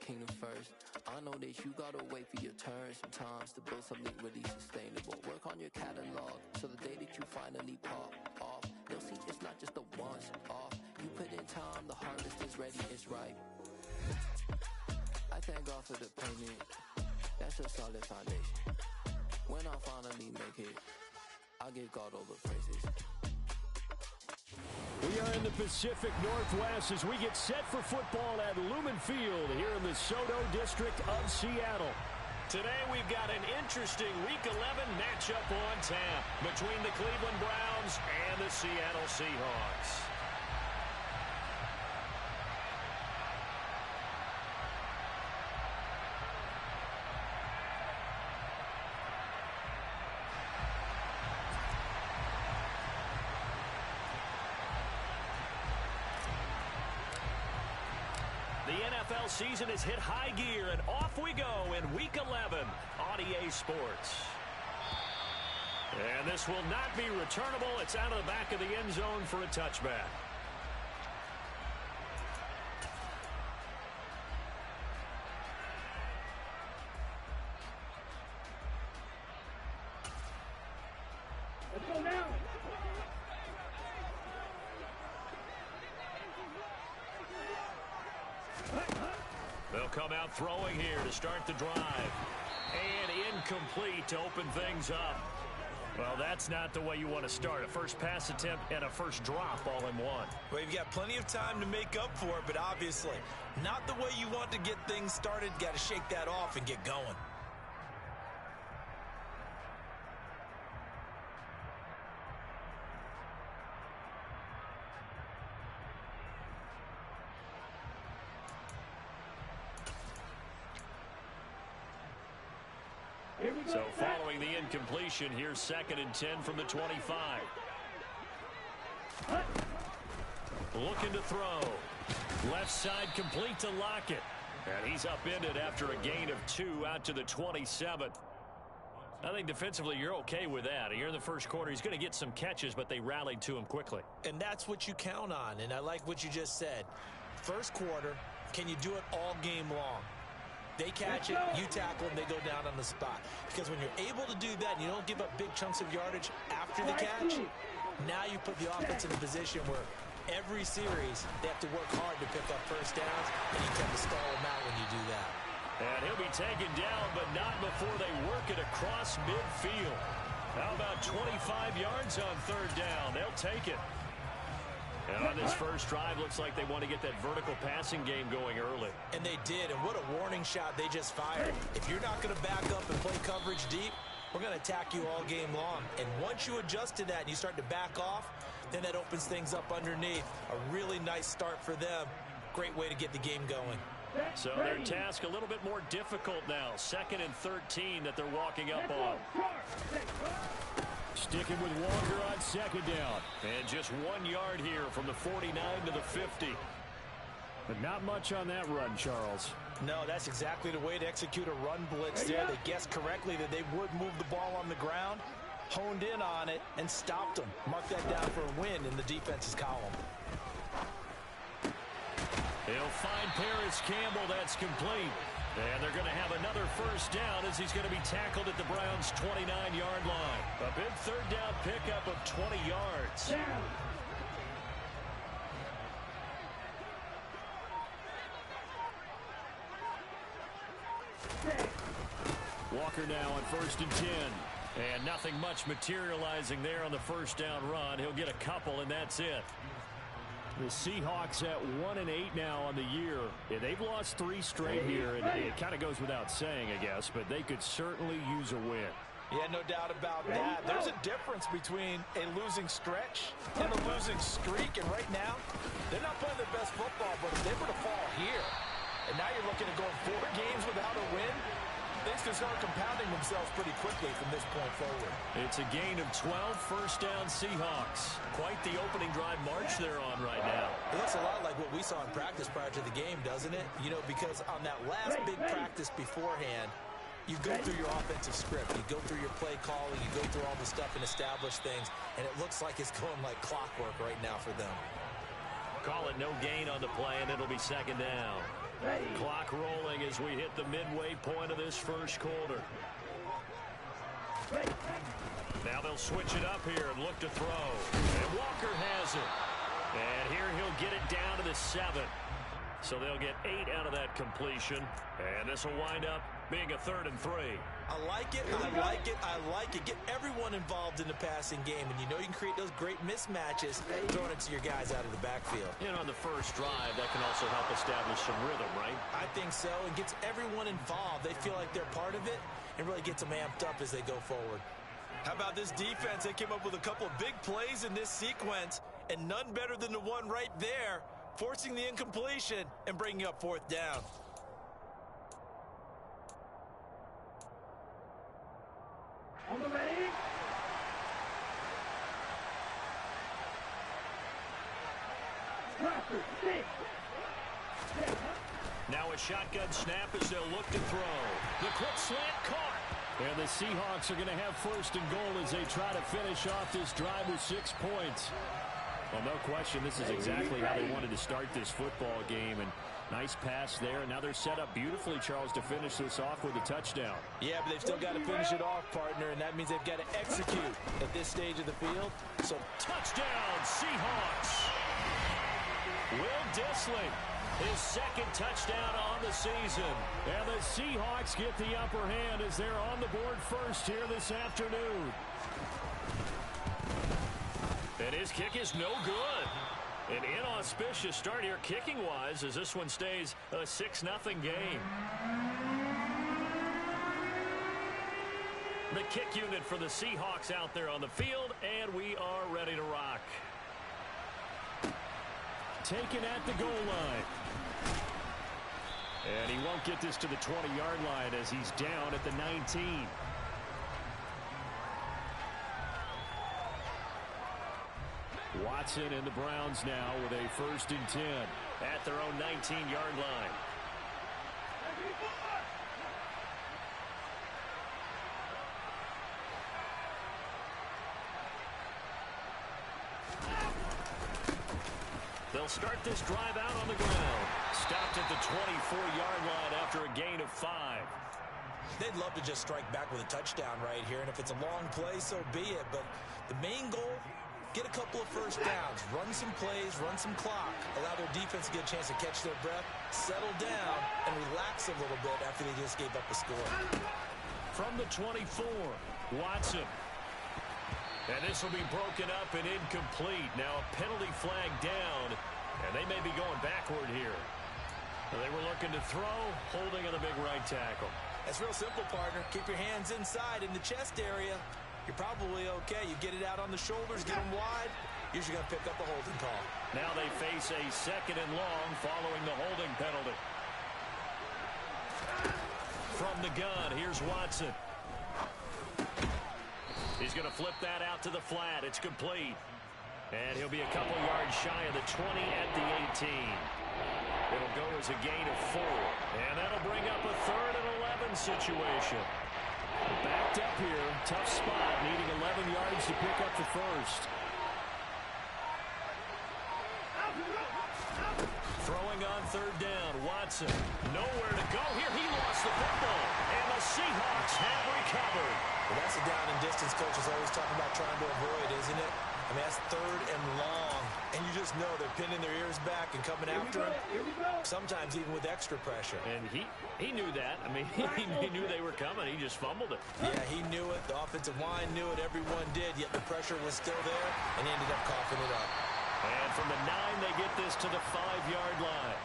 kingdom first. I know that you gotta wait for your turn sometimes to build something really sustainable. Work on your catalog so the day that you finally pop off, you'll see it's not just a once off. You put in time, the harvest is ready, it's ripe. I thank God for the payment, that's a solid foundation. When I finally make it, I give God all the praises. We are in the Pacific Northwest as we get set for football at Lumen Field here in the Soto District of Seattle. Today we've got an interesting Week 11 matchup on tap between the Cleveland Browns and the Seattle Seahawks. The NFL season has hit high gear, and off we go in Week 11 on EA Sports. And this will not be returnable. It's out of the back of the end zone for a touchback. Let's go now. They'll come out throwing here to start the drive. And incomplete to open things up. Well, that's not the way you want to start. A first pass attempt and a first drop all in one. Well, you've got plenty of time to make up for it, but obviously not the way you want to get things started. Got to shake that off and get going. So following the incompletion, here's 2nd and 10 from the 25. Looking to throw. Left side complete to Lockett. And he's upended after a gain of 2 out to the 27. I think defensively you're okay with that. Here in the first quarter, he's going to get some catches, but they rallied to him quickly. And that's what you count on, and I like what you just said. First quarter, can you do it all game long? They catch it, you tackle them, they go down on the spot. Because when you're able to do that and you don't give up big chunks of yardage after the catch, now you put the offense in a position where every series they have to work hard to pick up first downs, and you tend to stall them out when you do that. And he'll be taken down, but not before they work it across midfield. How about 25 yards on 3rd down? They'll take it. And on this first drive, looks like they want to get that vertical passing game going early. And they did, and what a warning shot they just fired. If you're not going to back up and play coverage deep, we're going to attack you all game long. And once you adjust to that and you start to back off, then that opens things up underneath. A really nice start for them. Great way to get the game going. So their task a little bit more difficult now. 2nd and 13 that they're walking up on. Sticking with Walker on 2nd down. And just 1 yard here from the 49 to the 50. But not much on that run, Charles. No, that's exactly the way to execute a run blitz there. They guessed correctly that they would move the ball on the ground, honed in on it, and stopped them. Mark that down for a win in the defense's column. He'll find Paris Campbell. That's complete. And they're going to have another first down as he's going to be tackled at the Browns' 29-yard line. A big 3rd down pickup of 20 yards. Walker now on 1st and 10. And nothing much materializing there on the first down run. He'll get a couple, and that's it. The Seahawks at 1-8 now on the year. Yeah, they've lost 3 straight here, and it kind of goes without saying, I guess, but they could certainly use a win. Yeah, no doubt about that. There's a difference between a losing stretch and a losing streak, and right now, they're not playing their best football, but if they were to fall here, and now you're looking at going 4 games without a win, things can start compounding themselves pretty quickly from this point forward. It's a gain of 12, first down Seahawks. Quite the opening drive march they're on right now. It looks a lot like what we saw in practice prior to the game, doesn't it? You know, because on that last big practice beforehand, you go through your offensive script, you go through your play calling, you go through all the stuff and establish things, and it looks like it's going like clockwork right now for them. Call it no gain on the play, and it'll be 2nd down. Clock rolling as we hit the midway point of this first quarter. Now they'll switch it up here and look to throw. And Walker has it. And here he'll get it down to the 7. So they'll get 8 out of that completion. And this will wind up being a 3rd and 3. I like it, I like it, I like it. Get everyone involved in the passing game, and you know you can create those great mismatches throwing it to your guys out of the backfield. And on the first drive, that can also help establish some rhythm, right? I think so, and gets everyone involved. They feel like they're part of it, and really gets them amped up as they go forward. How about this defense? They came up with a couple of big plays in this sequence, and none better than the one right there, forcing the incompletion and bringing up 4th down. On the ready. Cluster, 6. Now a shotgun snap as they'll look to throw. The quick slant caught. And the Seahawks are going to have 1st and goal as they try to finish off this drive with 6 points. Well, no question, this is exactly how they wanted to start this football game. And nice pass there. And now they're set up beautifully, Charles, to finish this off with a touchdown. Yeah, but they've still got to finish it off, partner, and that means they've got to execute at this stage of the field. So touchdown, Seahawks. Will Dissling, his 2nd touchdown on the season. And the Seahawks get the upper hand as they're on the board first here this afternoon. And his kick is no good. An inauspicious start here kicking-wise as this one stays a 6-0 game. The kick unit for the Seahawks out there on the field, and we are ready to rock. Taken at the goal line. And he won't get this to the 20-yard line as he's down at the 19. Watson and the Browns now with a 1st and 10 at their own 19-yard line. They'll start this drive out on the ground. Stopped at the 24-yard line after a gain of 5. They'd love to just strike back with a touchdown right here, and if it's a long play, so be it. But the main goal, get a couple of 1st downs, run some plays, run some clock, allow their defense to get a chance to catch their breath, settle down, and relax a little bit after they just gave up a score. From the 24, Watson. And this will be broken up and incomplete. Now a penalty flag down, and they may be going backward here. They were looking to throw, holding on the big right tackle. That's real simple, partner. Keep your hands inside in the chest area. You're probably okay. You get it out on the shoulders, get them wide. Usually going to pick up a holding call. Now they face a 2nd and long following the holding penalty. From the gun, here's Watson. He's going to flip that out to the flat. It's complete. And he'll be a couple yards shy of the 20 at the 18. It'll go as a gain of 4. And that'll bring up a 3rd and 11 situation. Backed up here. Tough spot. Needing 11 yards to pick up the 1st. Throwing on 3rd down. Watson. Nowhere to go here. He lost the football. And the Seahawks have recovered. Well, that's a down and distance coach is always talking about trying to avoid, isn't it? I mean, that's 3rd and long. And you just know they're pinning their ears back and coming after him. Sometimes even with extra pressure. And he knew that. I mean, he knew they were coming. He just fumbled it. Yeah, he knew it. The offensive line knew it. Everyone did. Yet the pressure was still there, and he ended up coughing it up. And from the 9, they get this to the 5-yard line.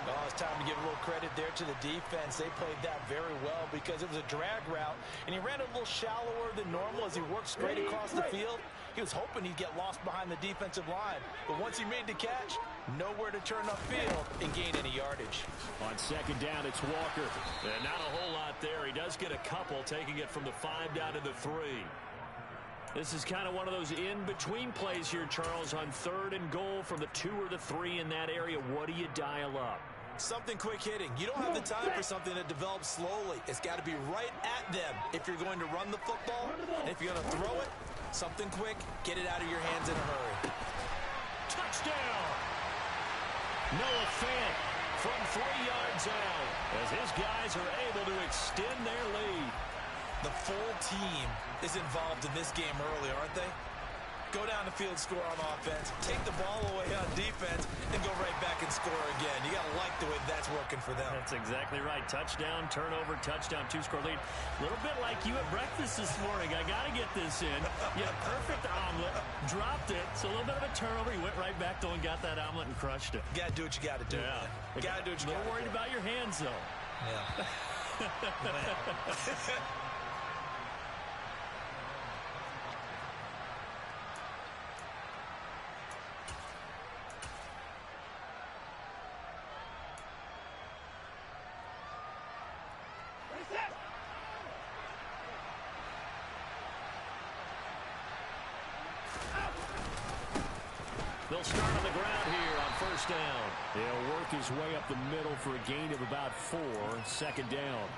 Oh, it's time to give a little credit there to the defense. They played that very well because it was a drag route, and he ran a little shallower than normal as he worked straight across the field. He was hoping he'd get lost behind the defensive line, but once he made the catch, nowhere to turn upfield and gain any yardage. On 2nd down, it's Walker. And not a whole lot there. He does get a couple, taking it from the 5 down to the 3. This is kind of one of those in-between plays here, Charles, on 3rd and goal from the 2 or the 3 in that area. What do you dial up? Something quick hitting. You don't have the time for something that develops slowly. It's got to be right at them if you're going to run the football. And if you're going to throw it, something quick, get it out of your hands in a hurry. Touchdown! Noah Fant from 3 yards out. as his guys are able to extend their lead. The full team is involved in this game early, aren't they? Go down the field, score on offense, take the ball away on defense, and go right back and score again. You got to like the way that's working for them. That's exactly right. Touchdown, turnover, touchdown, two-score lead. A little bit like you at breakfast this morning. I got to get this in. You had a perfect omelet, dropped it, so a little bit of a turnover. You went right back, though, and got that omelet and crushed it. You got to do what you got to do. Yeah. You got to do what you got to do. A little worried about your hands, though. Yeah. They'll start on the ground here on first down. He'll work his way up the middle for a gain of about 4, second down.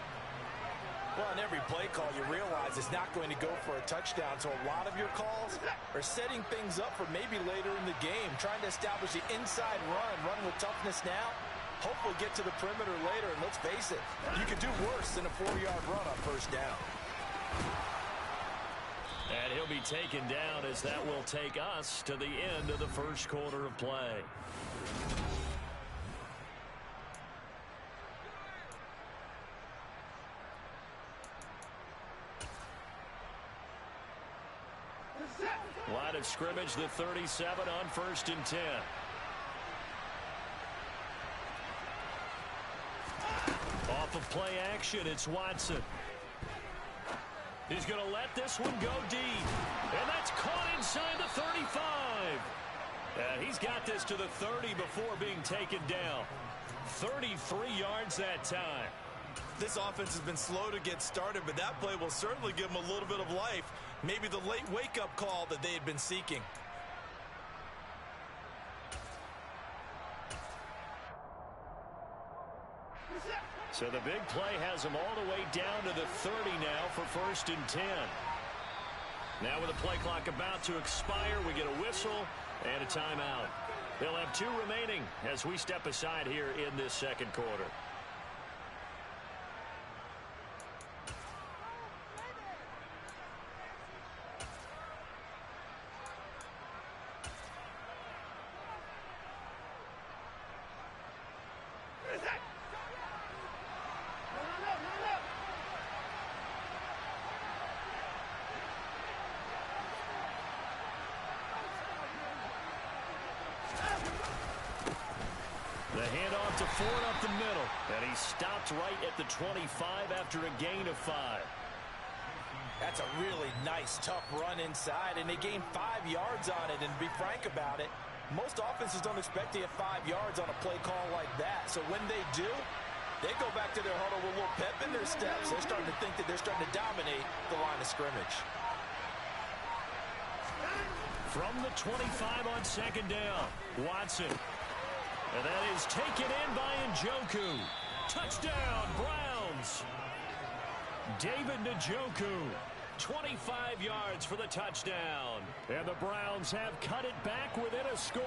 Well, in every play call, you realize it's not going to go for a touchdown, so a lot of your calls are setting things up for maybe later in the game, trying to establish the inside run with toughness now, hopefully get to the perimeter later, and let's face it, you could do worse than a 4-yard run on first down. And he'll be taken down as that will take us to the end of the first quarter of play. Line of scrimmage, the 37 on first and 10. Off of play action, it's Watson. He's going to let this one go deep. And that's caught inside the 35. And he's got this to the 30 before being taken down. 33 yards that time. This offense has been slow to get started, but that play will certainly give them a little bit of life. Maybe the late wake-up call that they had been seeking. So the big play has them all the way down to the 30 now for first and 10. Now with the play clock about to expire, we get a whistle and a timeout. They'll have 2 remaining as we step aside here in this second quarter. The handoff to Ford up the middle. And he stopped right at the 25 after a gain of 5. That's a really nice, tough run inside, and they gained 5 yards on it. And to be frank about it, most offenses don't expect to get 5 yards on a play call like that. So when they do, they go back to their huddle with a little pep in their steps. They're starting to think that they're starting to dominate the line of scrimmage. From the 25 on second down, Watson. And that is taken in by Njoku. Touchdown, Browns. David Njoku, 25 yards for the touchdown. And the Browns have cut it back within a score.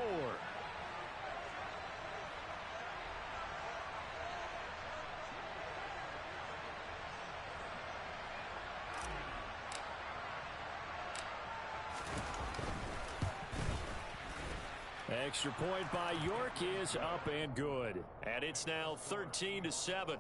Extra point by York is up and good. And it's now 13-7.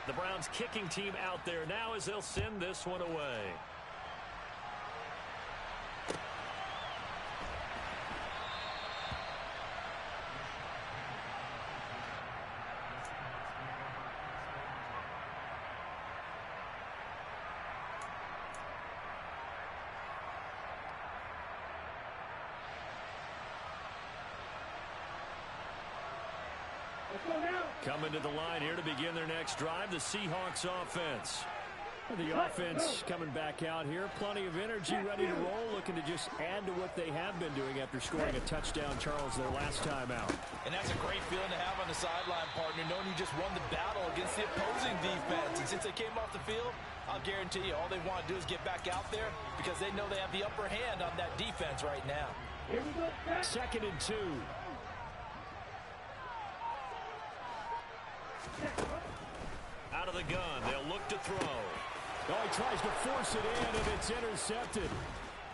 The Browns kicking team out there now as they'll send this one away. Coming to the line here to begin their next drive, the Seahawks offense. The offense coming back out here. Plenty of energy, ready to roll, looking to just add to what they have been doing after scoring a touchdown, Charles, their last time out. And that's a great feeling to have on the sideline, partner, knowing you just won the battle against the opposing defense. And since they came off the field, I'll guarantee you all they want to do is get back out there because they know they have the upper hand on that defense right now. Here we go. 2nd and 2. Out of the gun, they'll look to throw. Oh, he tries to force it in, and it's intercepted.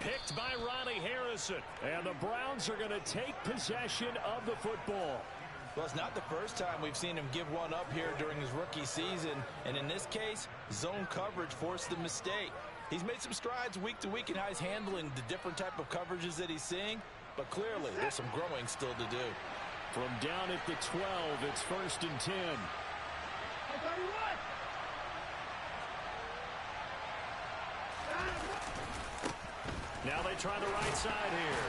Picked by Ronnie Harrison. And the Browns are going to take possession of the football. Well, it's not the first time we've seen him give one up here during his rookie season. And in this case, zone coverage forced the mistake. He's made some strides week to week in how he's handling the different type of coverages that he's seeing. But clearly, there's some growing still to do. From down at the 12, it's 1st and 10. Now they try the right side here.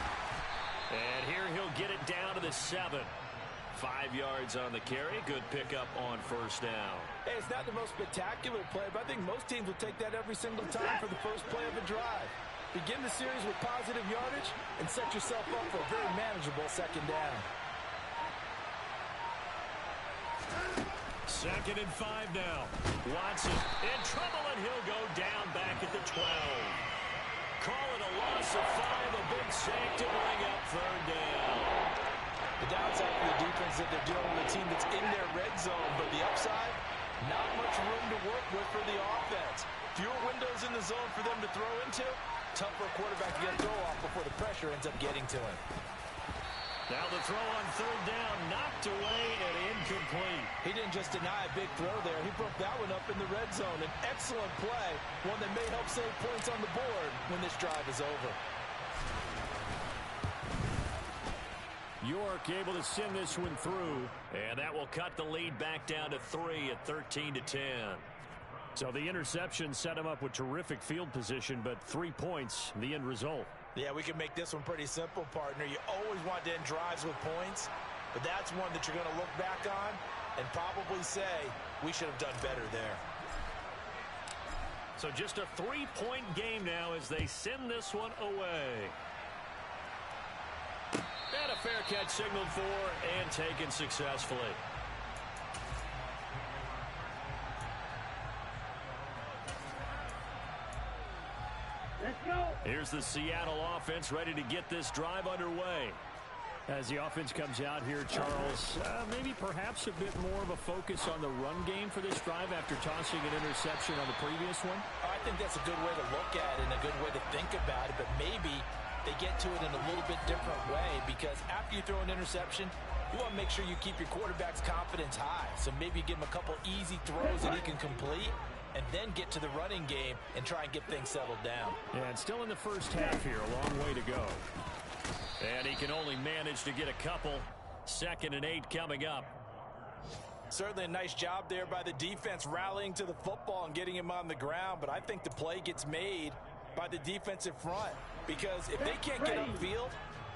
And here he'll get it down to the 7. 5 yards on the carry. Good pickup on 1st down. Hey, it's not the most spectacular play, but I think most teams will take that every single time for the first play of a drive. Begin the series with positive yardage and set yourself up for a very manageable 2nd down. 2nd and 5 now. Watson in trouble, and he'll go down back at the 12. Call it a loss of 5, a big sack to bring up 3rd down. The downside for the defense is that they're dealing with a team that's in their red zone, but the upside, not much room to work with for the offense. Fewer windows in the zone for them to throw into. Tough for a quarterback to get a throw off before the pressure ends up getting to him. Now the throw on 3rd down, knocked away and incomplete. He didn't just deny a big throw there. He broke that one up in the red zone. An excellent play, one that may help save points on the board when this drive is over. York able to send this one through, and that will cut the lead back down to 3 at 13-10. So the interception set him up with terrific field position, but 3 points, the end result. Yeah, we can make this one pretty simple, partner. You always want to end drives with points, but that's one that you're going to look back on and probably say, we should have done better there. So just a 3-point game now as they send this one away. And a fair catch signaled for and taken successfully. Let's go. Here's the Seattle offense ready to get this drive underway. As the offense comes out here, Charles, maybe perhaps a bit more of a focus on the run game for this drive after tossing an interception on the previous one? I think that's a good way to look at it and a good way to think about it, but maybe they get to it in a little bit different way because after you throw an interception, you want to make sure you keep your quarterback's confidence high. So maybe you give him a couple easy throws that he can complete and then get to the running game and try and get things settled down. Yeah, and still in the first half here, a long way to go. And he can only manage to get a couple. 2nd and 8 coming up. Certainly a nice job there by the defense rallying to the football and getting him on the ground, but I think the play gets made by the defensive front because if they can't get upfield,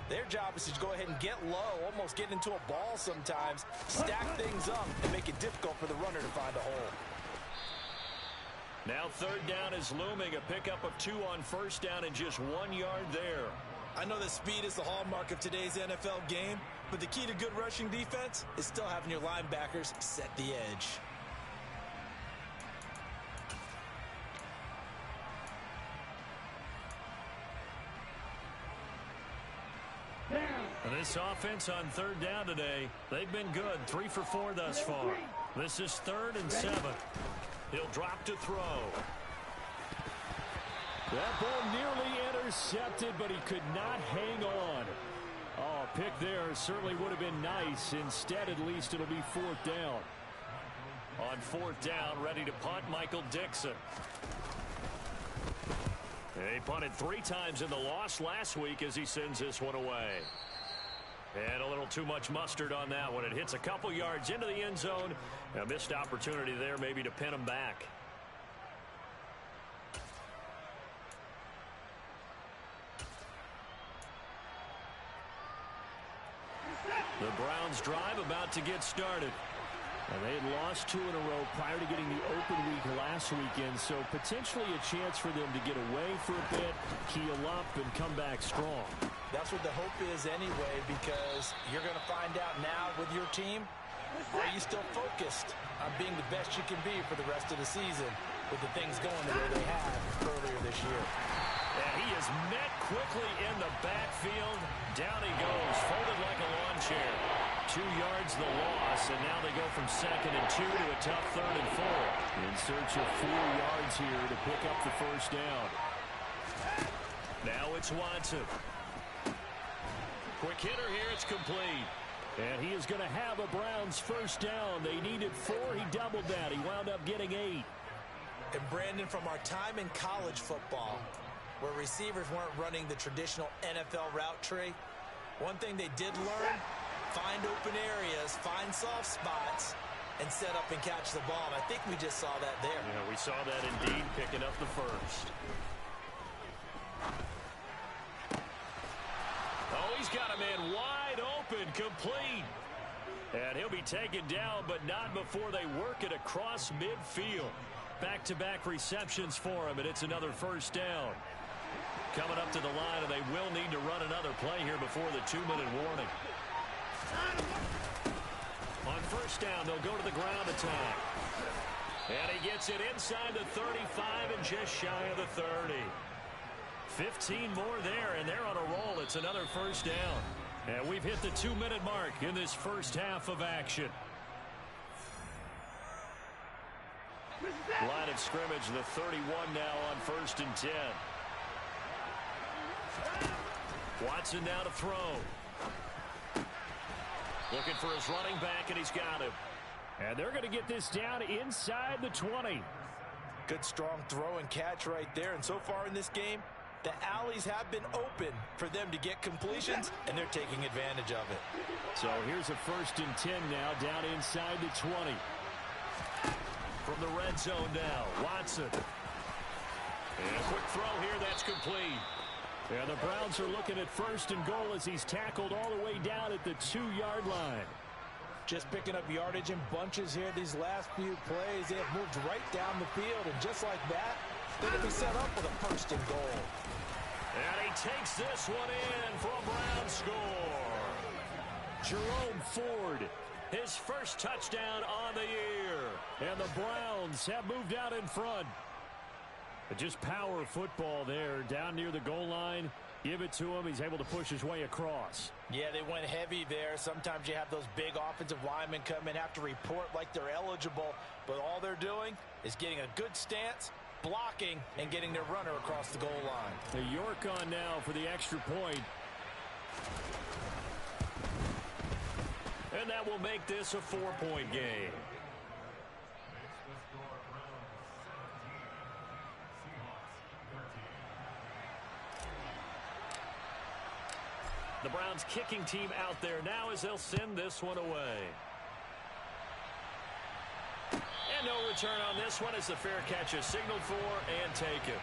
their job is to go ahead and get low, almost get into a ball sometimes, stack things up, and make it difficult for the runner to find a hole. Now 3rd down is looming, a pickup of 2 on 1st down and just 1 yard there. I know that speed is the hallmark of today's NFL game, but the key to good rushing defense is still having your linebackers set the edge. And this offense on 3rd down today, they've been good. 3 for 4 thus far. This is 3rd and 7. He'll drop to throw. That ball nearly intercepted, but he could not hang on. Oh, a pick there certainly would have been nice. Instead, at least, it'll be 4th down. On 4th down, ready to punt, Michael Dixon. He punted 3 times in the loss last week as he sends this one away. And a little too much mustard on that one. It hits a couple yards into the end zone. A missed opportunity there maybe to pin him back. The Browns drive about to get started. And they had lost 2 in a row prior to getting the open week last weekend, so potentially a chance for them to get away for a bit, heal up, and come back strong. That's what the hope is anyway, because you're going to find out now with your team, are you still focused on being the best you can be for the rest of the season with the things going the way they have earlier this year? And he is met quickly in the backfield. Down he goes, folded like a lawn chair. 2 yards the loss, and now they go from 2nd and 2 to a tough 3rd and 4. In search of 4 yards here to pick up the first down. Now it's Watson. Quick hitter here, it's complete. And he is going to have a Browns first down. They needed 4, he doubled that. He wound up getting 8. And Brandon, from our time in college football, where receivers weren't running the traditional NFL route tree, one thing they did learn, find open areas, find soft spots, and set up and catch the ball. And I think we just saw that there. Yeah, we saw that indeed, picking up the first. Oh, he's got a man wide open, complete. And he'll be taken down, but not before they work it across midfield. Back-to-back receptions for him, and it's another first down. Coming up to the line, and they will need to run another play here before the 2-minute warning. On first down, they'll go to the ground attack. And he gets it inside the 35 and just shy of the 30. 15 more there, and they're on a roll. It's another first down. And we've hit the 2-minute mark in this first half of action. Line of scrimmage, the 31 now on 1st and 10. Watson now to throw. Looking for his running back, and he's got him. And they're going to get this down inside the 20. Good strong throw and catch right there. And so far in this game, the alleys have been open for them to get completions, and they're taking advantage of it. So here's a 1st and 10 now, down inside the 20. From the red zone now, Watson. And a quick throw here, that's complete. And the Browns are looking at 1st and goal as he's tackled all the way down at the 2-yard line. Just picking up yardage in bunches here these last few plays. They have moved right down the field, and just like that, they're going to be set up with a 1st and goal. And he takes this one in for a Browns score. Jerome Ford, his first touchdown on the year. And the Browns have moved out in front. But just power football there down near the goal line. Give it to him. He's able to push his way across. Yeah, they went heavy there. Sometimes you have those big offensive linemen come in, have to report like they're eligible. But all they're doing is getting a good stance, blocking, and getting their runner across the goal line. The York on now for the extra point. And that will make this a 4-point game. The Browns kicking team out there now as they'll send this one away. And no return on this one as the fair catch is signaled for and taken.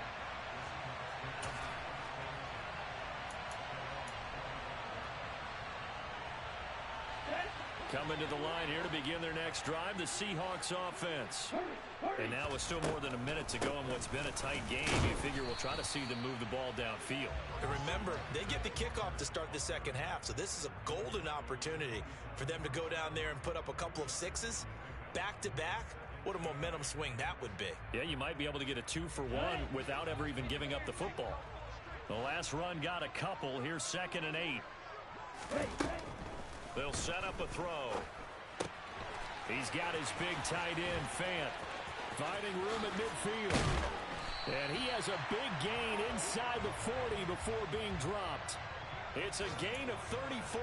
Coming to the line here to begin their next drive, the Seahawks offense. And now with still more than a minute to go in what's been a tight game, you figure we'll try to see them move the ball downfield. And remember, they get the kickoff to start the second half, so this is a golden opportunity for them to go down there and put up a couple of sixes back-to-back. What a momentum swing that would be. Yeah, you might be able to get a 2-for-1 without ever even giving up the football. The last run got a couple. Here's 2nd and 8. They'll set up a throw. He's got his big tight end, Fant, finding room at midfield. And he has a big gain inside the 40 before being dropped. It's a gain of 34.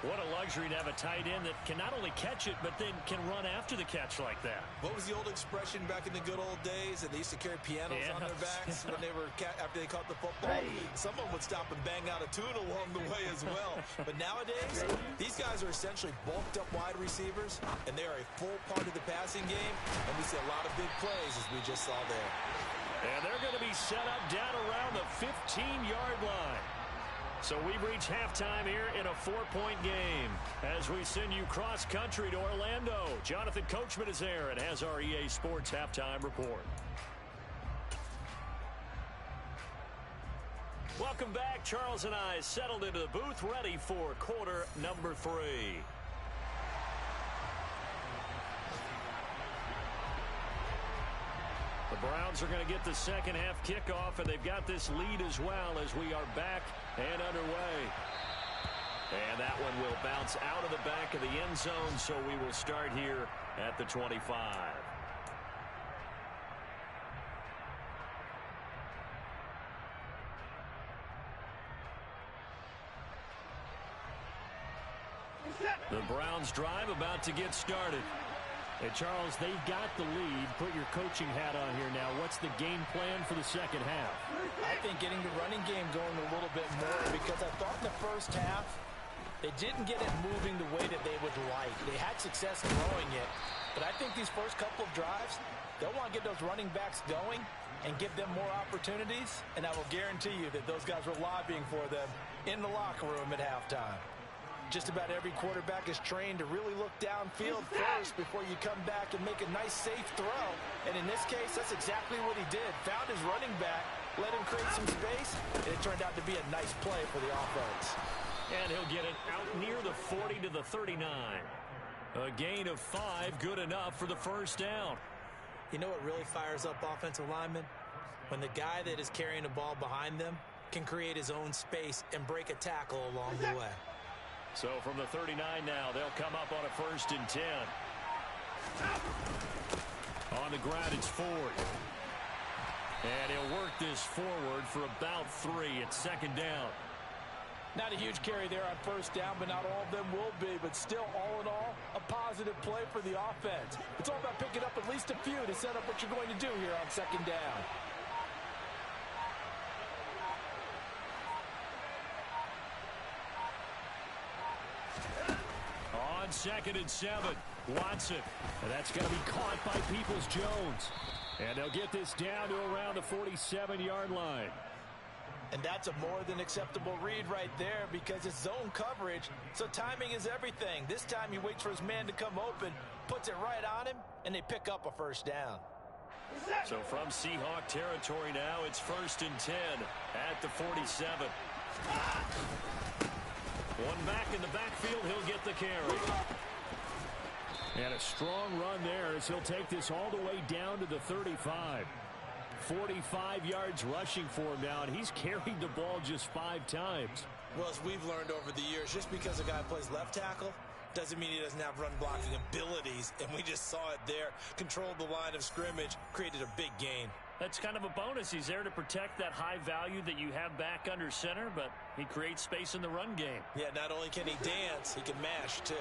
What a luxury to have a tight end that can not only catch it, but then can run after the catch like that. What was the old expression back in the good old days that they used to carry pianos on their backs when they were after they caught the football? Someone would stop and bang out a tune along the way as well. But nowadays, these guys are essentially bulked up wide receivers, and they are a full part of the passing game, and we see a lot of big plays as we just saw there. And they're going to be set up down around the 15-yard line. So we've reached halftime here in a 4-point game as we send you cross-country to Orlando. Jonathan Coachman is there and has our EA Sports halftime report. Welcome back. Charles and I settled into the booth, ready for quarter number 3. The Browns are going to get the second half kickoff, and they've got this lead as well as we are back and underway. And that one will bounce out of the back of the end zone, so we will start here at the 25. The Browns drive about to get started. Hey, Charles, they've got the lead. Put your coaching hat on here now. What's the game plan for the second half? I think getting the running game going a little bit more, because I thought in the first half they didn't get it moving the way that they would like. They had success throwing it, but I think these first couple of drives, they'll want to get those running backs going and give them more opportunities, and I will guarantee you that those guys were lobbying for them in the locker room at halftime. Just about every quarterback is trained to really look downfield first before you come back and make a nice, safe throw. And in this case, that's exactly what he did. Found his running back, let him create some space, and it turned out to be a nice play for the offense. And he'll get it out near the 40 to the 39. A gain of 5, good enough for the first down. You know what really fires up offensive linemen? When the guy that is carrying the ball behind them can create his own space and break a tackle along the way. So from the 39 now, they'll come up on a 1st and 10. On the ground, it's Ford. And he'll work this forward for about 3. It's 2nd down. Not a huge carry there on 1st down, but not all of them will be. But still, all in all, a positive play for the offense. It's all about picking up at least a few to set up what you're going to do here on 2nd down. On 2nd and 7, Watson. And that's going to be caught by Peoples-Jones. And they'll get this down to around the 47-yard line. And that's a more than acceptable read right there, because it's zone coverage, so timing is everything. This time he waits for his man to come open, puts it right on him, and they pick up a 1st down. So from Seahawk territory now, it's 1st and 10 at the 47. One back in the backfield, he'll get the carry. And a strong run there as he'll take this all the way down to the 35. 45 yards rushing for him now, and he's carried the ball just 5 times. Well, as we've learned over the years, just because a guy plays left tackle doesn't mean he doesn't have run blocking abilities, and we just saw it there. Controlled the line of scrimmage, created a big gain. That's kind of a bonus. He's there to protect that high value that you have back under center, but he creates space in the run game. Yeah, not only can he dance, he can mash too.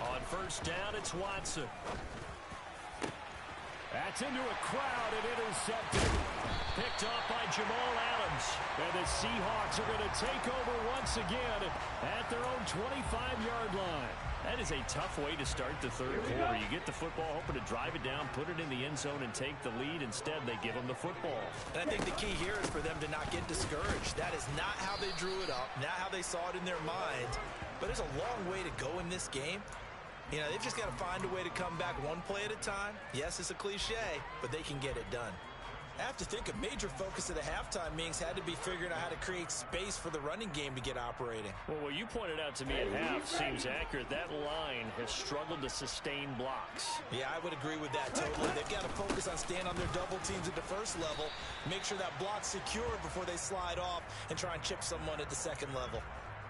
On 1st down, it's Watson. That's into a crowd and intercepted. Picked off by Jamal Adams. And the Seahawks are going to take over once again at their own 25-yard line. That is a tough way to start the 3rd quarter. You get the football, hoping to drive it down, put it in the end zone, and take the lead. Instead, they give them the football. And I think the key here is for them to not get discouraged. That is not how they drew it up, not how they saw it in their minds. But there's a long way to go in this game. You know, they've just got to find a way to come back one play at a time. Yes, it's a cliche, but they can get it done. I have to think a major focus at the halftime meetings had to be figuring out how to create space for the running game to get operating. Well, what you pointed out to me at half seems accurate. That line has struggled to sustain blocks. Yeah, I would agree with that totally. They've got to focus on staying on their double teams at the 1st level, make sure that block's secure before they slide off and try and chip someone at the 2nd level.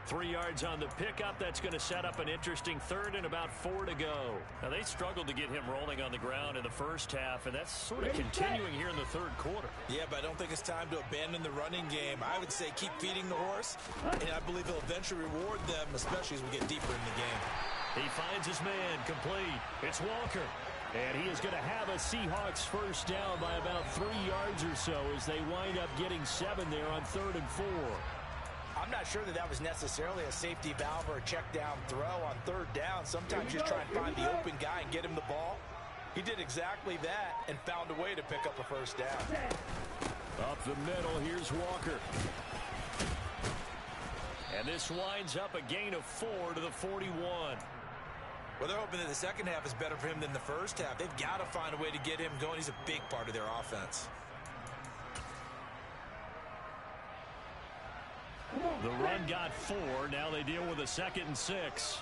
3 yards on the pickup. That's going to set up an interesting 3rd and about 4 to go. Now, they struggled to get him rolling on the ground in the 1st half, and that's sort of continuing here in the 3rd quarter. Yeah, but I don't think it's time to abandon the running game. I would say keep feeding the horse, and I believe he'll eventually reward them, especially as we get deeper in the game. He finds his man complete. It's Walker. And he is going to have a Seahawks 1st down by about 3 yards or so as they wind up getting 7 there on 3rd and 4. I'm not sure that that was necessarily a safety valve or a check down throw on 3rd down. Sometimes you just try and find the open guy and get him the ball. He did exactly that and found a way to pick up a first down. Up the middle, here's Walker. And this winds up a gain of 4 to the 41. Well, they're hoping that the second half is better for him than the first half. They've got to find a way to get him going. He's a big part of their offense. The run got 4. Now they deal with a 2nd and 6.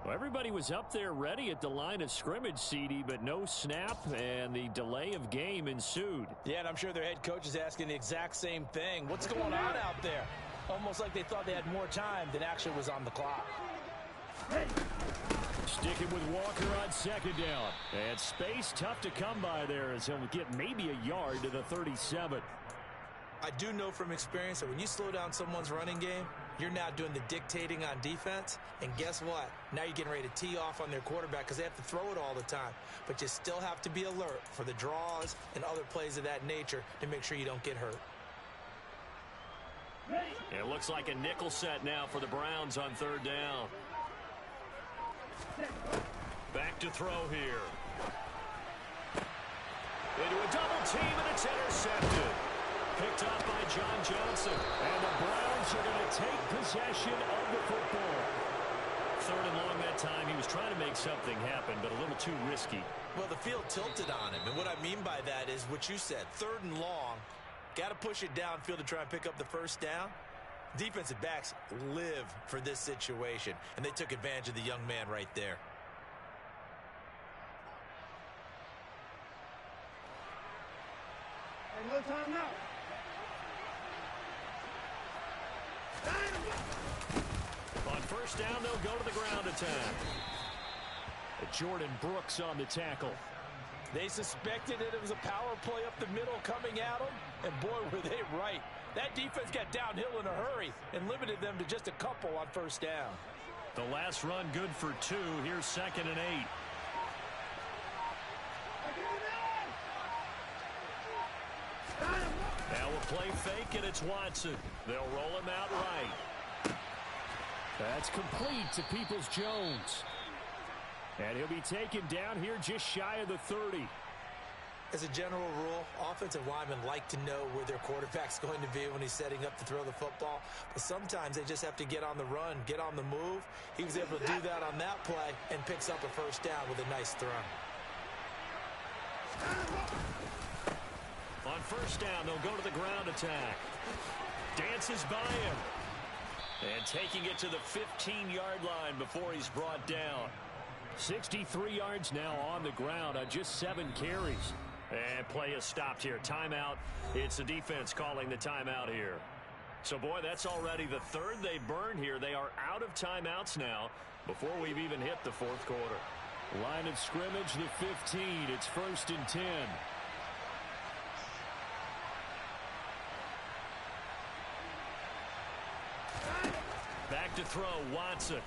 Well, everybody was up there ready at the line of scrimmage, CD, but no snap, and the delay of game ensued. Yeah, and I'm sure their head coach is asking the exact same thing. What's going on out there? Almost like they thought they had more time than actually was on the clock. Sticking with Walker on 2nd down. And space tough to come by there as he'll get maybe a yard to the 37. I do know from experience that when you slow down someone's running game, you're now doing the dictating on defense. And guess what? Now you're getting ready to tee off on their quarterback because they have to throw it all the time. But you still have to be alert for the draws and other plays of that nature to make sure you don't get hurt. It looks like a nickel set now for the Browns on 3rd down. Back to throw here. Into a double team, and it's intercepted. Picked up by John Johnson. And the Browns are going to take possession of the football. 3rd and long that time. He was trying to make something happen, but a little too risky. Well, the field tilted on him. And what I mean by that is what you said. 3rd and long. Got to push it downfield to try and pick up the first down. Defensive backs live for this situation. And they took advantage of the young man right there. Hey, no time out. On 1st down, they'll go to the ground attack. Jordan Brooks on the tackle. They suspected that it was a power play up the middle coming at them, and boy, were they right. That defense got downhill in a hurry and limited them to just a couple on 1st down. The last run good for 2. Here's 2nd and 8. Now we'll play fake, and it's Watson. They'll roll him out right. That's complete to Peoples-Jones. And he'll be taken down here just shy of the 30. As a general rule, offensive linemen like to know where their quarterback's going to be when he's setting up to throw the football. But sometimes they just have to get on the run, get on the move. He was able to do that on that play and picks up a first down with a nice throw. On 1st down, they'll go to the ground attack. Dances by him. And taking it to the 15-yard line before he's brought down. 63 yards now on the ground on just 7 carries. And play is stopped here. Timeout. It's the defense calling the timeout here. So, boy, that's already the 3rd they burned here. They are out of timeouts now before we've even hit the 4th quarter. Line of scrimmage, the 15. It's 1st and 10. Back to throw, Watson.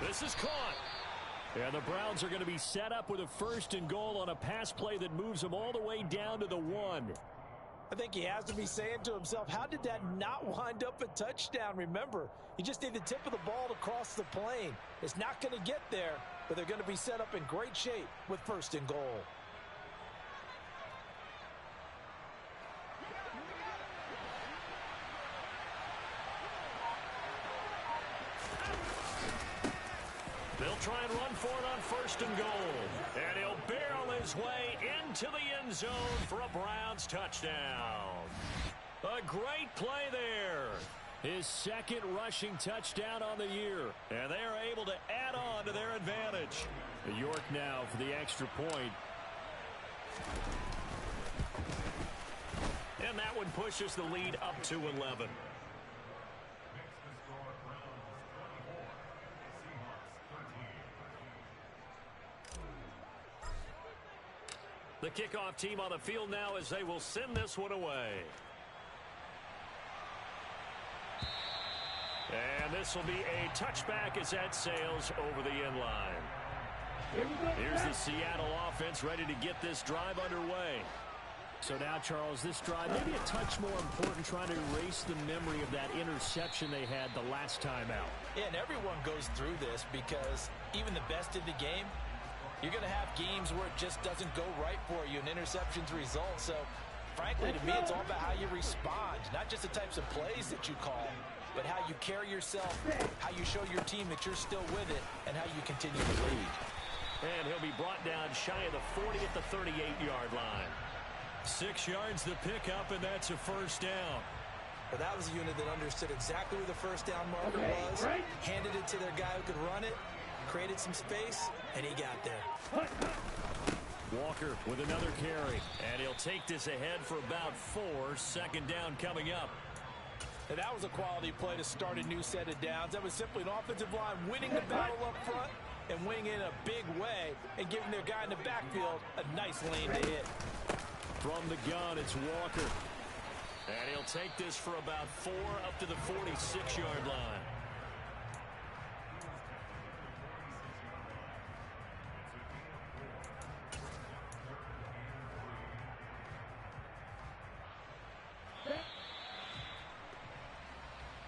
This is caught. And the Browns are going to be set up with a 1st and goal on a pass play that moves them all the way down to the 1. I think he has to be saying to himself, how did that not wind up a touchdown? Remember, you just need the tip of the ball to cross the plane. It's not going to get there, but they're going to be set up in great shape with 1st and goal. They'll try and run for it on 1st and goal. And he'll barrel his way into the end zone for a Browns touchdown. A great play there. His 2nd rushing touchdown on the year. And they are able to add on to their advantage. York now for the extra point. And that one pushes the lead up to 11. The kickoff team on the field now as they will send this one away. And this will be a touchback as that sails over the end line. Here's the Seattle offense ready to get this drive underway. So now, Charles, this drive maybe a touch more important, trying to erase the memory of that interception they had the last time out. Yeah, and everyone goes through this because even the best in the game, you're going to have games where it just doesn't go right for you, and interceptions result. So, frankly, to me, it's all about how you respond, not just the types of plays that you call, but how you carry yourself, how you show your team that you're still with it, and how you continue to lead. And he'll be brought down shy of the 40 at the 38-yard line. 6 yards the pickup, and that's a first down. But that was a unit that understood exactly where the first down marker was, handed it to their guy who could run it, created some space, and he got there. Walker with another carry, and he'll take this ahead for about 4. Second down coming up. And that was a quality play to start a new set of downs. That was simply an offensive line winning the battle up front and winning in a big way and giving their guy in the backfield a nice lane to hit. From the gun, it's Walker. And he'll take this for about 4 up to the 46-yard line.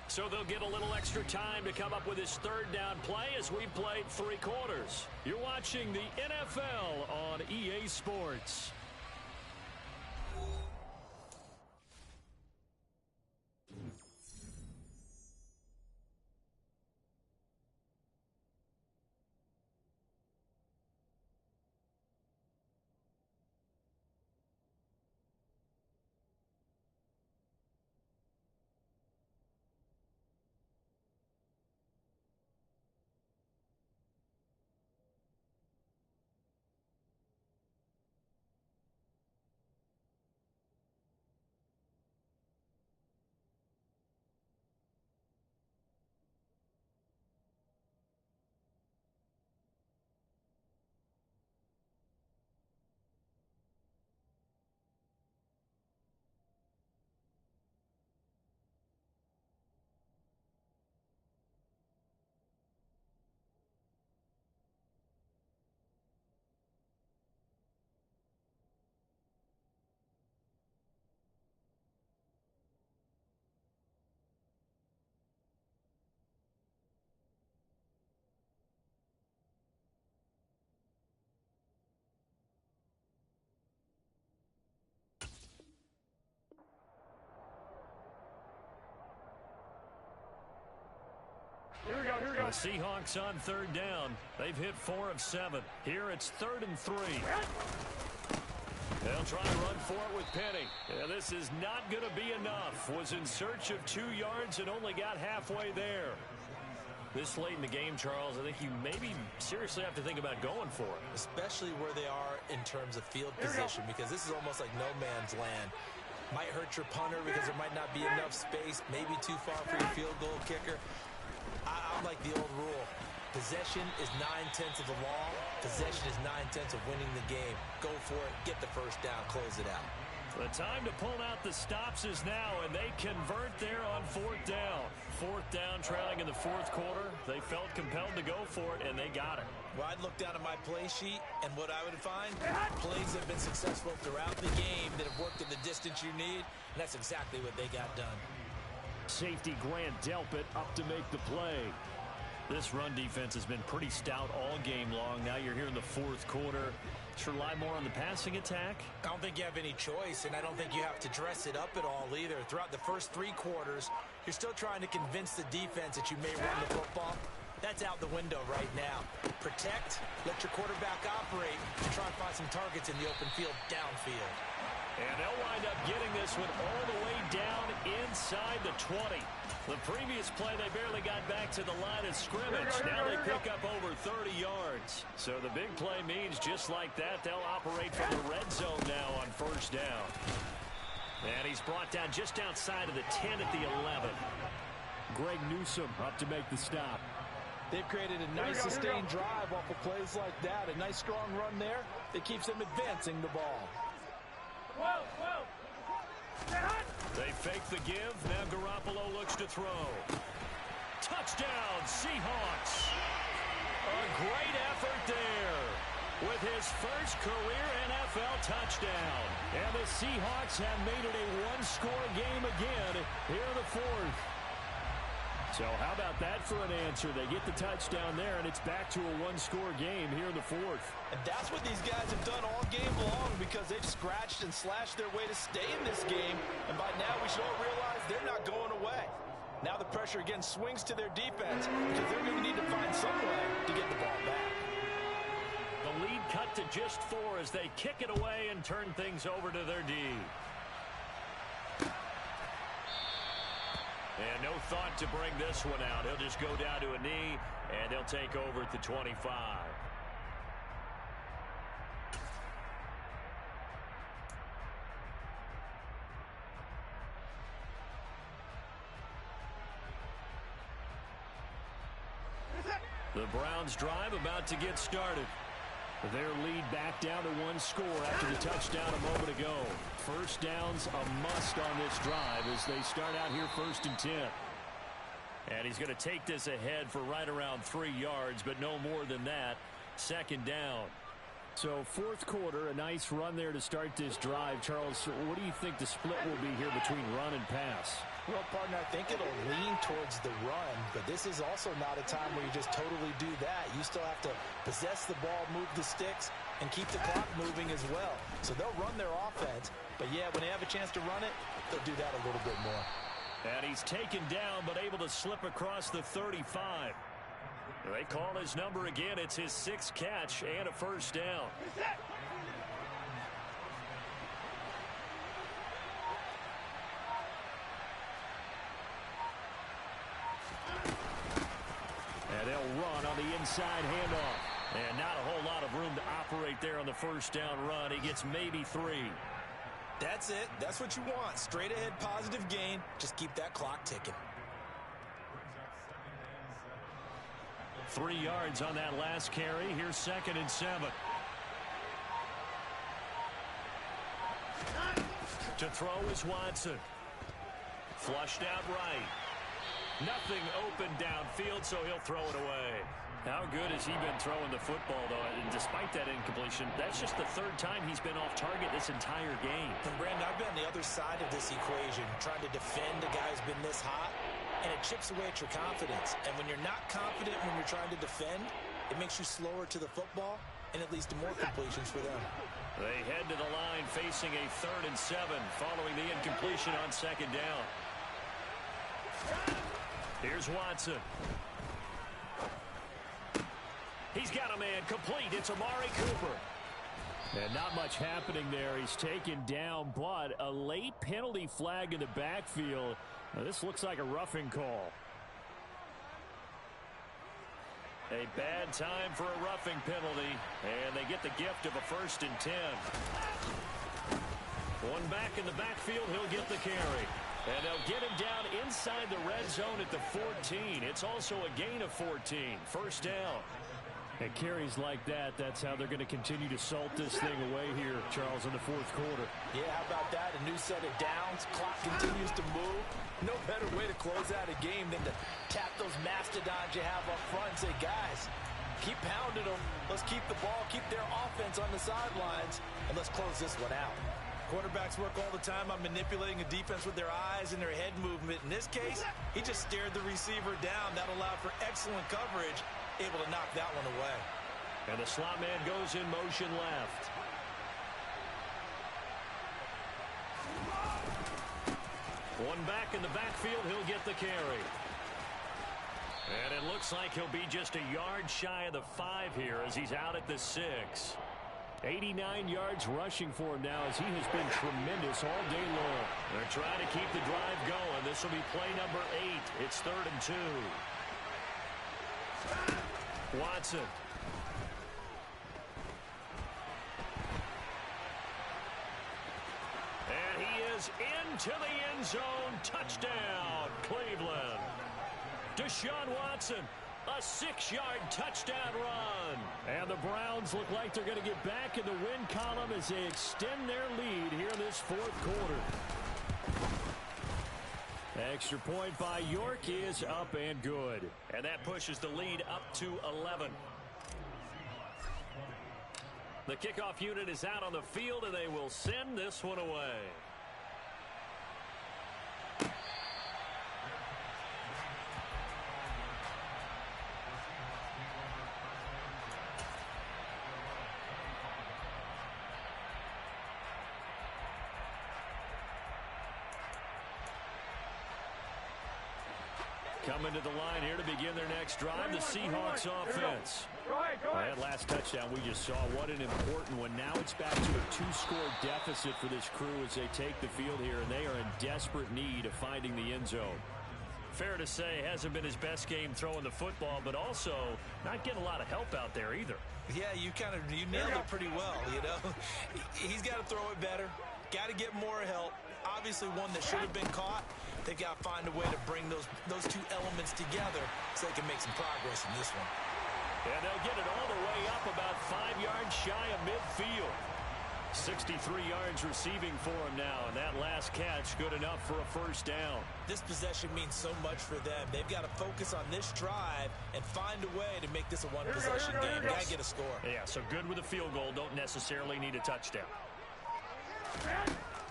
So they'll get a little extra time to come up with his third down play as we played 3 quarters. You're watching the NFL on EA Sports. The Seahawks on third down. They've hit 4 of 7. Here it's 3rd and 3. They'll try to run for it with Penny. Yeah, this is not going to be enough. Was in search of 2 yards and only got halfway there. This late in the game, Charles, I think you maybe seriously have to think about going for it. Especially where they are in terms of field position, because this is almost like no man's land. Might hurt your punter because there might not be enough space, maybe too far for your field goal kicker. I'm like the old rule. Possession is 9/10 of the law. Possession is 9/10 of winning the game. Go for it. Get the first down. Close it out. The time to pull out the stops is now, and they convert there on 4th down. 4th down, trailing in the 4th quarter. They felt compelled to go for it, and they got it. Well, I'd look down at my play sheet, and what I would find, plays have been successful throughout the game that have worked in the distance you need, and that's exactly what they got done. Safety Grant Delpit up to make the play. This run defense has been pretty stout all game long. Now you're here in the 4th quarter. Should rely more on the passing attack? I don't think you have any choice, and I don't think you have to dress it up at all either. Throughout the first 3 quarters, you're still trying to convince the defense that you may run the football. That's out the window right now. Protect, let your quarterback operate, and try and find some targets in the open field downfield. And they'll wind up getting this one all the way down inside the 20. The previous play, they barely got back to the line of scrimmage. Now they pick up over 30 yards. So the big play means just like that, they'll operate from the red zone now on 1st down. And he's brought down just outside of the 10 at the 11. Greg Newsome up to make the stop. They've created a nice sustained drive off of plays like that. A nice strong run there that keeps them advancing the ball. They fake the give. Now Garoppolo looks to throw. Touchdown, Seahawks. A great effort there with his first career NFL touchdown. And the Seahawks have made it a one-score game again here in the fourth. So how about that for an answer? They get the touchdown there, and it's back to a one-score game here in the fourth. And that's what these guys have done all game long, because they've scratched and slashed their way to stay in this game. And by now, we should all realize they're not going away. Now the pressure again swings to their defense, because they're going to need to find some way to get the ball back. The lead cut to just 4 as they kick it away and turn things over to their D. And no thought to bring this one out. He'll just go down to a knee, and they'll take over at the 25. The Browns drive about to get started. Their lead back down to 1 score after the touchdown a moment ago. First down's a must on this drive as they start out here 1st and 10. And he's going to take this ahead for right around 3 yards, but no more than that. 2nd down. So 4th quarter, a nice run there to start this drive. Charles, what do you think the split will be here between run and pass? Well, partner, I think it'll lean towards the run, but this is also not a time where you just totally do that. You still have to possess the ball, move the sticks, and keep the clock moving as well. So they'll run their offense, but yeah, when they have a chance to run it, they'll do that a little bit more. And he's taken down, but able to slip across the 35. They call his number again. It's his 6th catch and a 1st down. And they'll run on the inside handoff. And not a whole lot of room to operate there on the 1st down run. He gets maybe 3. That's it. That's what you want. Straight ahead positive gain. Just keep that clock ticking. 3 yards on that last carry. Here's 2nd and 7. To throw is Watson. Flushed out right. Nothing open downfield, so he'll throw it away. How good has he been throwing the football, though? And despite that incompletion, that's just the 3rd time he's been off target this entire game. And Brandon, I've been on the other side of this equation, trying to defend a guy who's been this hot, and it chips away at your confidence. And when you're not confident when you're trying to defend, it makes you slower to the football, and it leads to more completions for them. They head to the line facing a 3rd and 7 following the incompletion on 2nd down. Here's Watson. He's got a man complete. It's Amari Cooper. And not much happening there. He's taken down, but a late penalty flag in the backfield. Now, this looks like a roughing call. A bad time for a roughing penalty, and they get the gift of a 1st and 10. One back in the backfield, he'll get the carry. And they'll get him down inside the red zone at the 14. It's also a gain of 14. 1st down. And carries like that, that's how they're going to continue to salt this thing away here, Charles, in the 4th quarter. Yeah, how about that? A new set of downs. Clock continues to move. No better way to close out a game than to tap those mastodons you have up front and say, guys, keep pounding them. Let's keep the ball, keep their offense on the sidelines, and let's close this one out. Quarterbacks work all the time on manipulating a defense with their eyes and their head movement. In this case, he just stared the receiver down. That allowed for excellent coverage, able to knock that one away. And the slot man goes in motion left. One back in the backfield, he'll get the carry. And it looks like he'll be just a yard shy of the 5 here as he's out at the 6. 89 yards rushing for him now as he has been tremendous all day long. They're trying to keep the drive going. This will be play number 8. It's 3rd and 2. Watson. And he is into the end zone. Touchdown, Cleveland. Deshaun Watson. A 6-yard touchdown run. And the Browns look like they're going to get back in the win column as they extend their lead here in this 4th quarter. Extra point by York is up and good. And that pushes the lead up to 11. The kickoff unit is out on the field, and they will send this one away. Coming to the line here to begin their next drive, the Seahawks offense. That last touchdown we just saw, what an important one. Now it's back to a 2-score deficit for this crew as they take the field here, and they are in desperate need of finding the end zone. Fair to say, hasn't been his best game throwing the football, but also not getting a lot of help out there either. Yeah, you nailed it pretty well, you know. He's got to throw it better, got to get more help. Obviously one that should have been caught. They got to find a way to bring those two elements together so they can make some progress in this one. And they'll get it all the way up about 5 yards shy of midfield. 63 yards receiving for him now, and that last catch good enough for a first down. This possession means so much for them. They've got to focus on this drive and find a way to make this a one-possession game. Got to get a score. Yeah, so good with a field goal. Don't necessarily need a touchdown.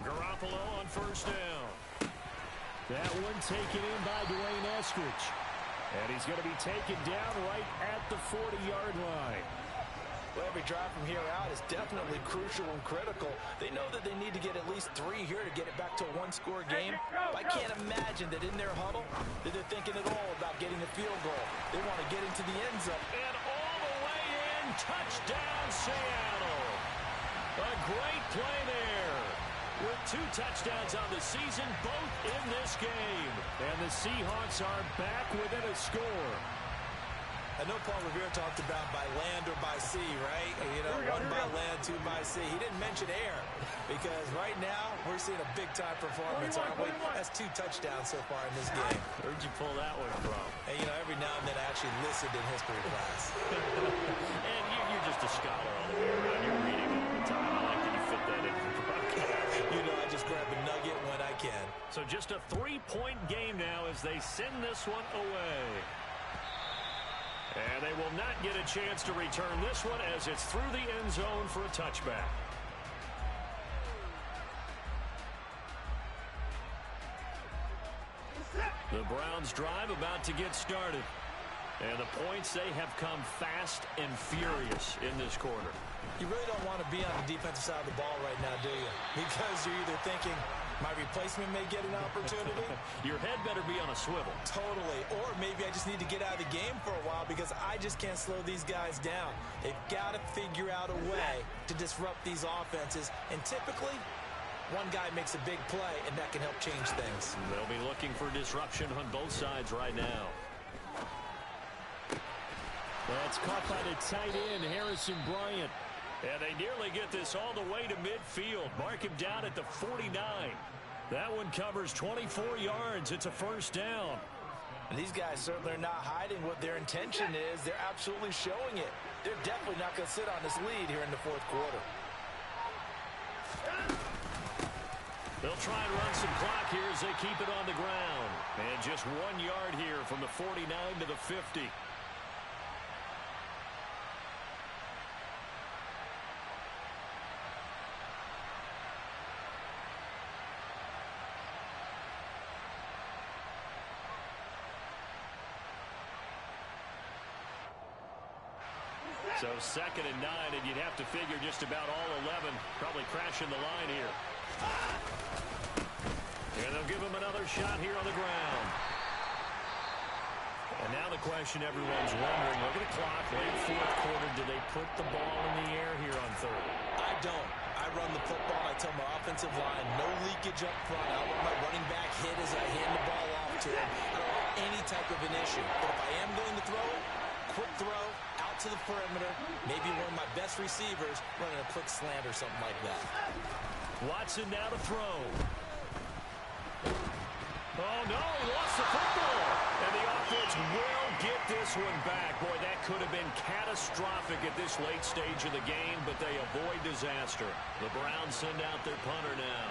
Garoppolo on first down. That one taken in by Dwayne Eskridge. And he's going to be taken down right at the 40-yard line. Well, every drive from here out is definitely crucial and critical. They know that they need to get at least 3 here to get it back to a one-score game. But I can't imagine that in their huddle that they're thinking at all about getting a field goal. They want to get into the end zone. And all the way in, touchdown Seattle. A great play there. With 2 touchdowns on the season, both in this game. And the Seahawks are back within a score. I know Paul Revere talked about by land or by sea, right? You know, 1 by land, 2 by sea. He didn't mention air because right now we're seeing a big-time performance, aren't we? That's 2 touchdowns so far in this game. Where'd you pull that one from? And, you know, every now and then I actually listened in history class. And you're just a scholar all the way around. You're reading all the time. I like that you fit that in the broadcast. You know, I just grab a nugget when I can. So just a 3-point game now as they send this one away. And they will not get a chance to return this one as it's through the end zone for a touchback. The Browns drive about to get started. And the points, they have come fast and furious in this quarter. You really don't want to be on the defensive side of the ball right now, do you? Because you're either thinking, my replacement may get an opportunity. Your head better be on a swivel. Totally. Or maybe I just need to get out of the game for a while because I just can't slow these guys down. They've got to figure out a way to disrupt these offenses. And typically, one guy makes a big play, and that can help change things. They'll be looking for disruption on both sides right now. That's caught by the tight end, Harrison Bryant. And they nearly get this all the way to midfield. Mark him down at the 49. That one covers 24 yards. It's a first down. And these guys certainly are not hiding what their intention is. They're absolutely showing it. They're definitely not going to sit on this lead here in the 4th quarter. They'll try and run some clock here as they keep it on the ground. And just 1 yard here from the 49 to the 50. So 2nd and 9, and you'd have to figure just about all 11 probably crashing the line here. And they'll give him another shot here on the ground. And now the question everyone's wondering, look at the clock, late 4th quarter, do they put the ball in the air here on 3rd? I don't. I run the football. I tell my offensive line, no leakage up front. I want my running back hit as I hand the ball off to him. I don't want any type of an issue. But if I am going to throw it, quick throw, out to the perimeter, maybe one of my best receivers running a quick slant or something like that. Watson now to throw. Oh, no, he lost the football. And the offense will get this one back. Boy, that could have been catastrophic at this late stage of the game, but they avoid disaster. The Browns send out their punter now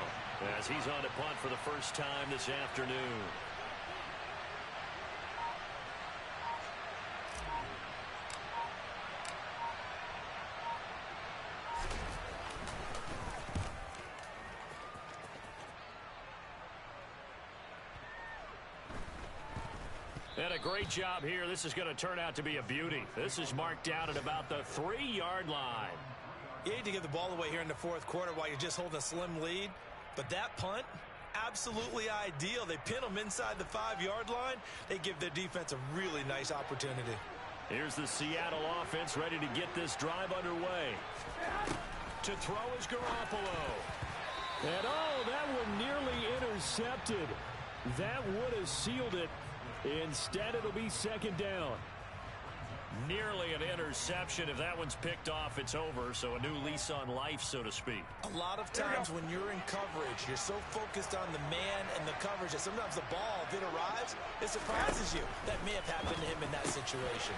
as he's on to punt for the first time this afternoon. And a great job here. This is going to turn out to be a beauty. This is marked down at about the 3-yard line. You hate to give the ball away here in the fourth quarter while you're just holding a slim lead. But that punt, absolutely ideal. They pin them inside the 5-yard line. They give their defense a really nice opportunity. Here's the Seattle offense ready to get this drive underway. To throw is Garoppolo. And that one nearly intercepted. That would have sealed it. Instead, it'll be second down. Nearly an interception. If that one's picked off, it's over. So a new lease on life, so to speak. A lot of times when you're in coverage, you're so focused on the man and the coverage that sometimes the ball, if it arrives, it surprises you. That may have happened to him in that situation.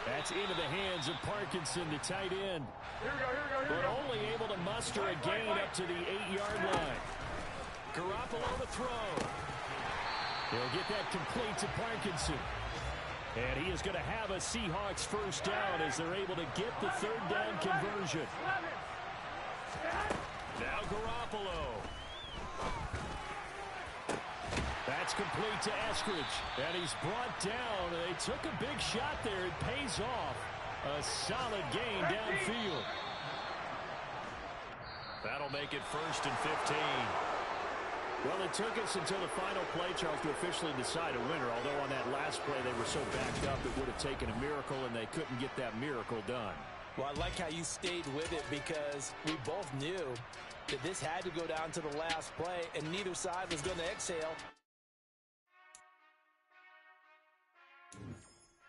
That's into the hands of Parkinson, the tight end. But only able to muster a gain up to the 8-yard line. Garoppolo to throw. He'll get that complete to Parkinson. And he is going to have a Seahawks first down as they're able to get the third down conversion. Now Garoppolo. That's complete to Eskridge. And he's brought down. They took a big shot there. It pays off. A solid gain downfield. That'll make it 1st and 15. Well, it took us until the final play, Charles, to officially decide a winner. Although on that last play they were so backed up it would have taken a miracle, and they couldn't get that miracle done. Well, I like how you stayed with it because we both knew that this had to go down to the last play, and neither side was going to exhale